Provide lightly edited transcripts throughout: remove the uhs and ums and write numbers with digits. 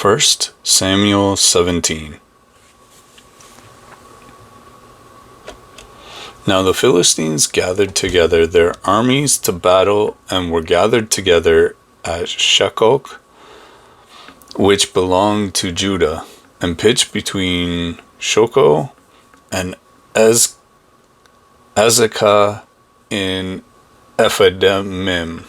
1 Samuel 17. Now the Philistines gathered together their armies to battle, and were gathered together at Shekok, which belonged to Judah, and pitched between Shoko and Azekah in Ephraim.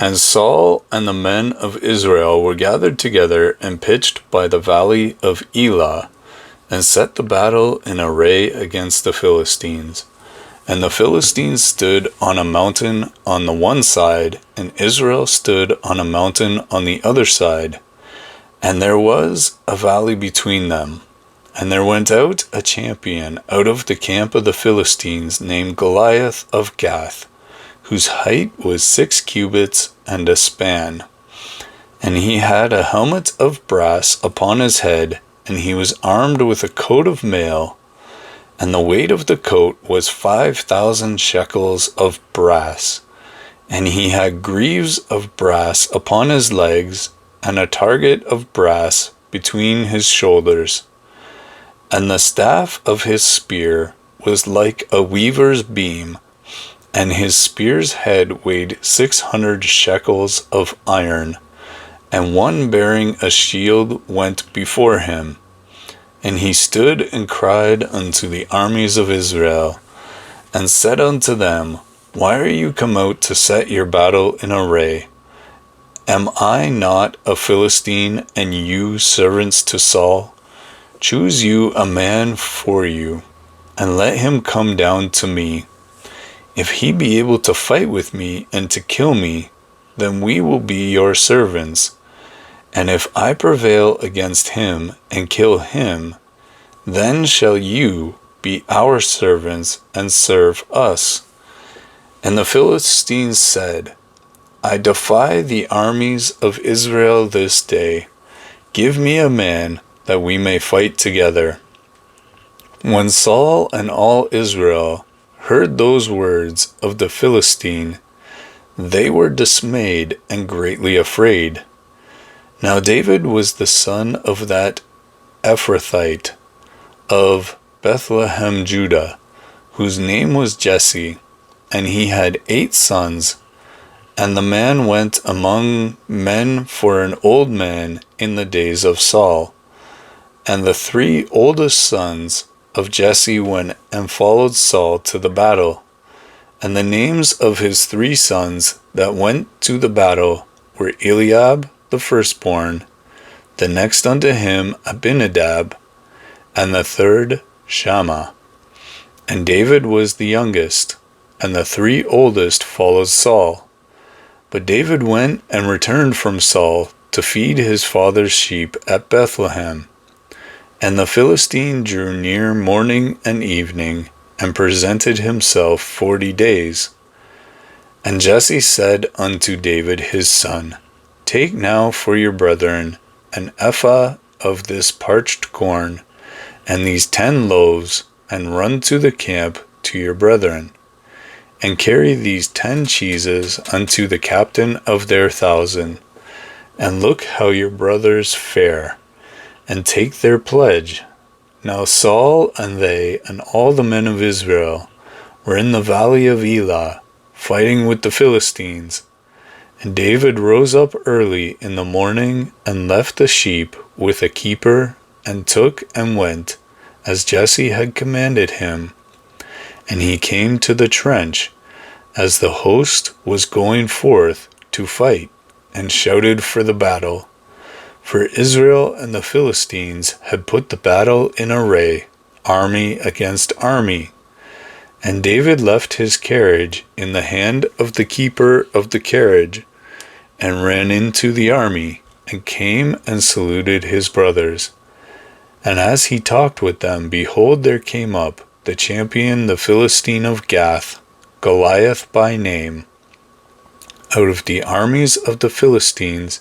And Saul and the men of Israel were gathered together and pitched by the valley of Elah, and set the battle in array against the Philistines. And the Philistines stood on a mountain on the one side, and Israel stood on a mountain on the other side. And there was a valley between them. And there went out a champion out of the camp of the Philistines, named Goliath of Gath, whose height was 6 cubits and a span. And he had a helmet of brass upon his head, and he was armed with a coat of mail, and the weight of the coat was 5,000 shekels of brass. And he had greaves of brass upon his legs, and a target of brass between his shoulders. And the staff of his spear was like a weaver's beam, and his spear's head weighed 600 shekels of iron. And one bearing a shield went before him. And he stood and cried unto the armies of Israel, and said unto them, Why are you come out to set your battle in array? Am I not a Philistine, and you servants to Saul? Choose you a man for you, and let him come down to me. If he be able to fight with me and to kill me, then we will be your servants. And if I prevail against him and kill him, then shall you be our servants and serve us. And the Philistines said, I defy the armies of Israel this day. Give me a man that we may fight together. When Saul and all Israel heard those words of the Philistine, they were dismayed and greatly afraid. Now David was the son of that Ephrathite of Bethlehem, Judah, whose name was Jesse, and he had 8 sons. And the man went among men for an old man in the days of Saul. And the 3 oldest sons of Jesse went and followed Saul to the battle. And the names of his 3 sons that went to the battle were Eliab the firstborn, the next unto him Abinadab, and the third Shammah. And David was the youngest, and the 3 oldest followed Saul. But David went and returned from Saul to feed his father's sheep at Bethlehem. And the Philistine drew near morning and evening, and presented himself 40 days. And Jesse said unto David his son, Take now for your brethren an ephah of this parched corn, and these 10 loaves, and run to the camp to your brethren. And carry these 10 cheeses unto the captain of their 1,000, and look how your brothers fare, and take their pledge. Now Saul and they and all the men of Israel were in the valley of Elah, fighting with the Philistines. And David rose up early in the morning, and left the sheep with a keeper, and took and went, as Jesse had commanded him. And he came to the trench, as the host was going forth to fight, and shouted for the battle. For Israel and the Philistines had put the battle in array, army against army. And David left his carriage in the hand of the keeper of the carriage, and ran into the army, and came and saluted his brothers. And as he talked with them, behold, there came up the champion, the Philistine of Gath, Goliath by name, out of the armies of the Philistines,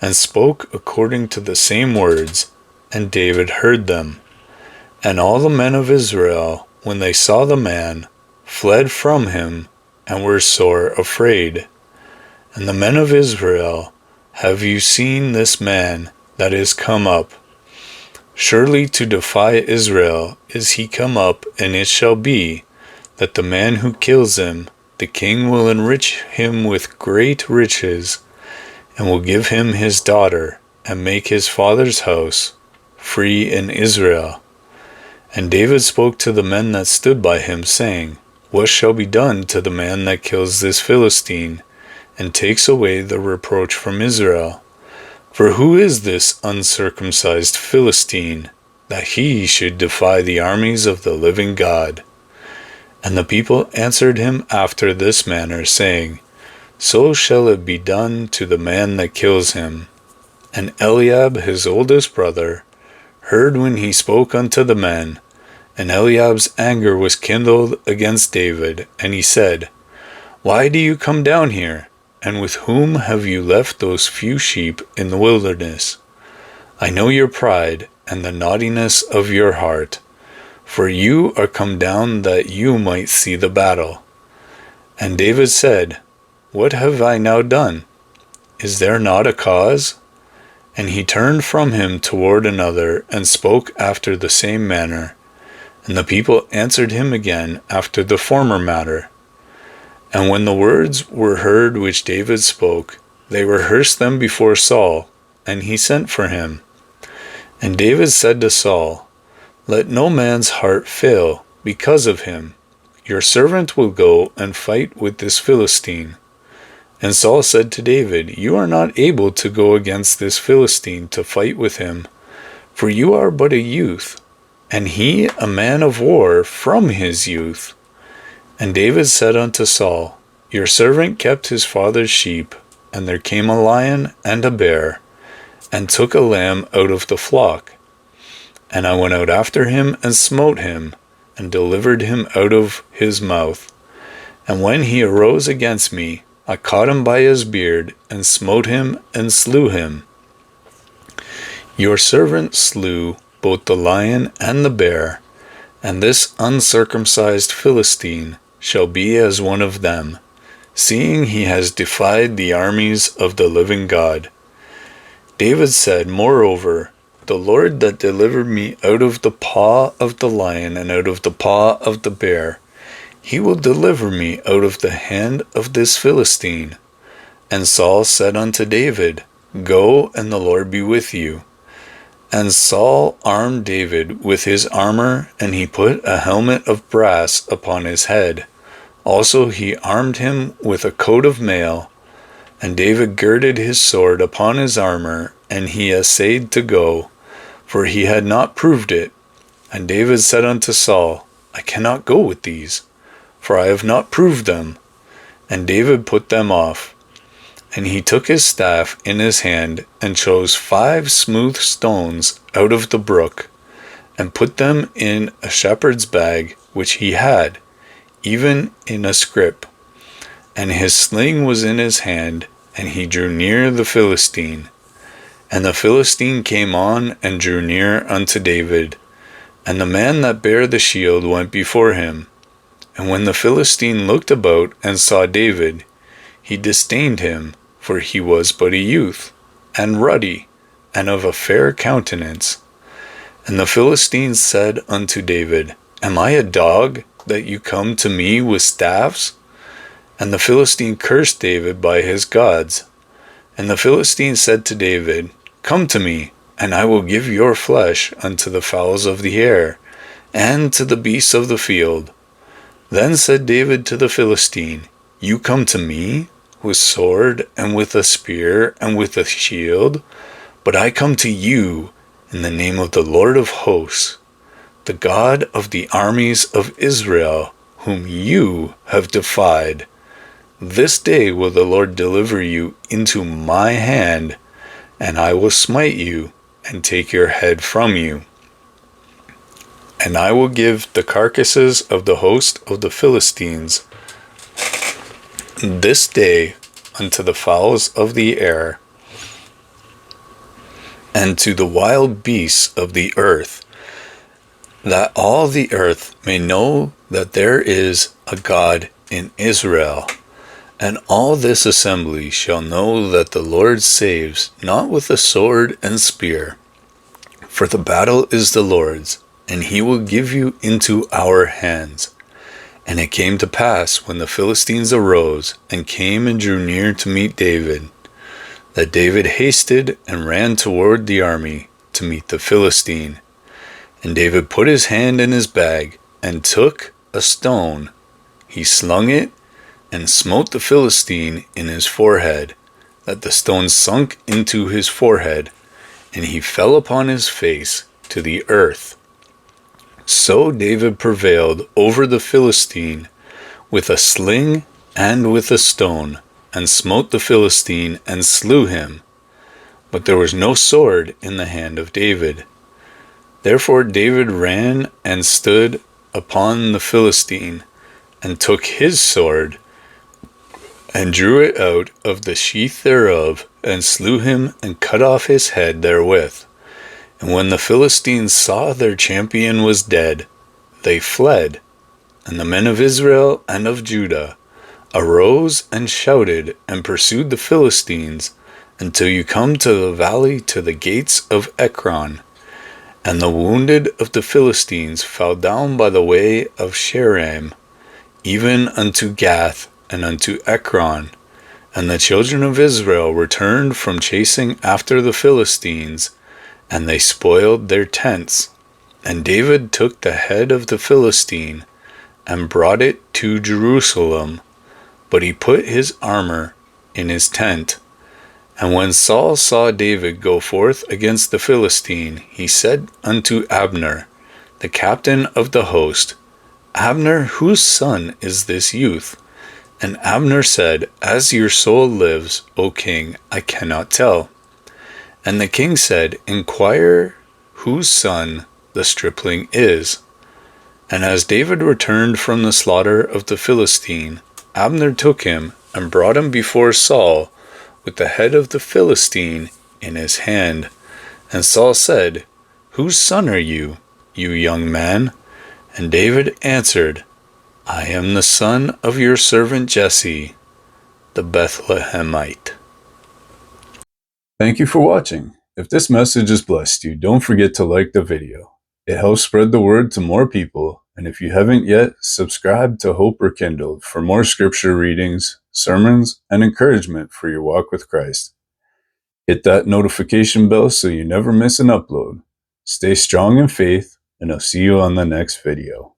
and spoke according to the same words, and David heard them. And all the men of Israel, when they saw the man, fled from him, and were sore afraid. And the men of Israel Have you seen this man that is come up? Surely to defy Israel is he come up, and it shall be, that the man who kills him, the king will enrich him with great riches, and will give him his daughter, and make his father's house free in Israel. And David spoke to the men that stood by him, saying, What shall be done to the man that kills this Philistine, and takes away the reproach from Israel? For who is this uncircumcised Philistine, that he should defy the armies of the living God? And the people answered him after this manner, saying, So shall it be done to the man that kills him. And Eliab his oldest brother heard when he spoke unto the men, and Eliab's anger was kindled against David, and he said, Why do you come down here? And with whom have you left those few sheep in the wilderness? I know your pride and the naughtiness of your heart, for you are come down that you might see the battle. And David said, What have I now done? Is there not a cause? And he turned from him toward another, and spoke after the same manner. And the people answered him again after the former matter. And when the words were heard which David spoke, they rehearsed them before Saul, and he sent for him. And David said to Saul, Let no man's heart fail because of him. Your servant will go and fight with this Philistine. And Saul said to David, You are not able to go against this Philistine to fight with him, for you are but a youth, and he a man of war from his youth. And David said unto Saul, Your servant kept his father's sheep, and there came a lion and a bear, and took a lamb out of the flock. And I went out after him, and smote him, and delivered him out of his mouth. And when he arose against me, I caught him by his beard, and smote him, and slew him. Your servant slew both the lion and the bear, and this uncircumcised Philistine shall be as one of them, seeing he has defied the armies of the living God. David said, Moreover, the Lord that delivered me out of the paw of the lion and out of the paw of the bear, he will deliver me out of the hand of this Philistine. And Saul said unto David, Go, and the Lord be with you. And Saul armed David with his armor, and he put a helmet of brass upon his head. Also he armed him with a coat of mail. And David girded his sword upon his armor, and he essayed to go, for he had not proved it. And David said unto Saul, I cannot go with these, for I have not proved them. And David put them off. And he took his staff in his hand, and chose 5 smooth stones out of the brook, and put them in a shepherd's bag which he had, even in a scrip. And his sling was in his hand, and he drew near the Philistine. And the Philistine came on and drew near unto David. And the man that bare the shield went before him. And when the Philistine looked about and saw David, he disdained him, for he was but a youth, and ruddy, and of a fair countenance. And the Philistine said unto David, Am I a dog, that you come to me with staffs? And the Philistine cursed David by his gods. And the Philistine said to David, Come to me, and I will give your flesh unto the fowls of the air, and to the beasts of the field. Then said David to the Philistine, You come to me with sword, and with a spear, and with a shield, but I come to you in the name of the Lord of hosts, the God of the armies of Israel, whom you have defied. This day will the Lord deliver you into my hand, and I will smite you, and take your head from you. And I will give the carcasses of the host of the Philistines this day unto the fowls of the air, and to the wild beasts of the earth, that all the earth may know that there is a God in Israel, And all this assembly shall know that the Lord saves, not with a sword and spear, for the battle is the Lord's, and he will give you into our hands. And it came to pass, when the Philistines arose, and came and drew near to meet David, that David hasted and ran toward the army to meet the Philistine. And David put his hand in his bag, and took a stone. He slung it, and smote the Philistine in his forehead, that the stone sunk into his forehead, and he fell upon his face to the earth. So David prevailed over the Philistine with a sling and with a stone, and smote the Philistine and slew him. But there was no sword in the hand of David. Therefore David ran and stood upon the Philistine, and took his sword, and drew it out of the sheath thereof, and slew him, and cut off his head therewith. And when the Philistines saw their champion was dead, they fled. And the men of Israel and of Judah arose and shouted, and pursued the Philistines, until you come to the valley to the gates of Ekron. And the wounded of the Philistines fell down by the way of Shaaraim, even unto Gath, and unto Ekron. And the children of Israel returned from chasing after the Philistines, and they spoiled their tents. And David took the head of the Philistine, and brought it to Jerusalem, but he put his armor in his tent. And when Saul saw David go forth against the Philistine, he said unto Abner, the captain of the host, Abner, whose son is this youth? And Abner said, As your soul lives, O king, I cannot tell. And the king said, Inquire whose son the stripling is. And as David returned from the slaughter of the Philistine, Abner took him and brought him before Saul with the head of the Philistine in his hand. And Saul said, Whose son are you, you young man? And David answered, I am the son of your servant Jesse, the Bethlehemite. Thank you for watching. If this message has blessed you, don't forget to like the video. It helps spread the word to more people, and if you haven't yet, subscribe to Hope Rekindled for more scripture readings, sermons, and encouragement for your walk with Christ. Hit that notification bell so you never miss an upload. Stay strong in faith, and I'll see you on the next video.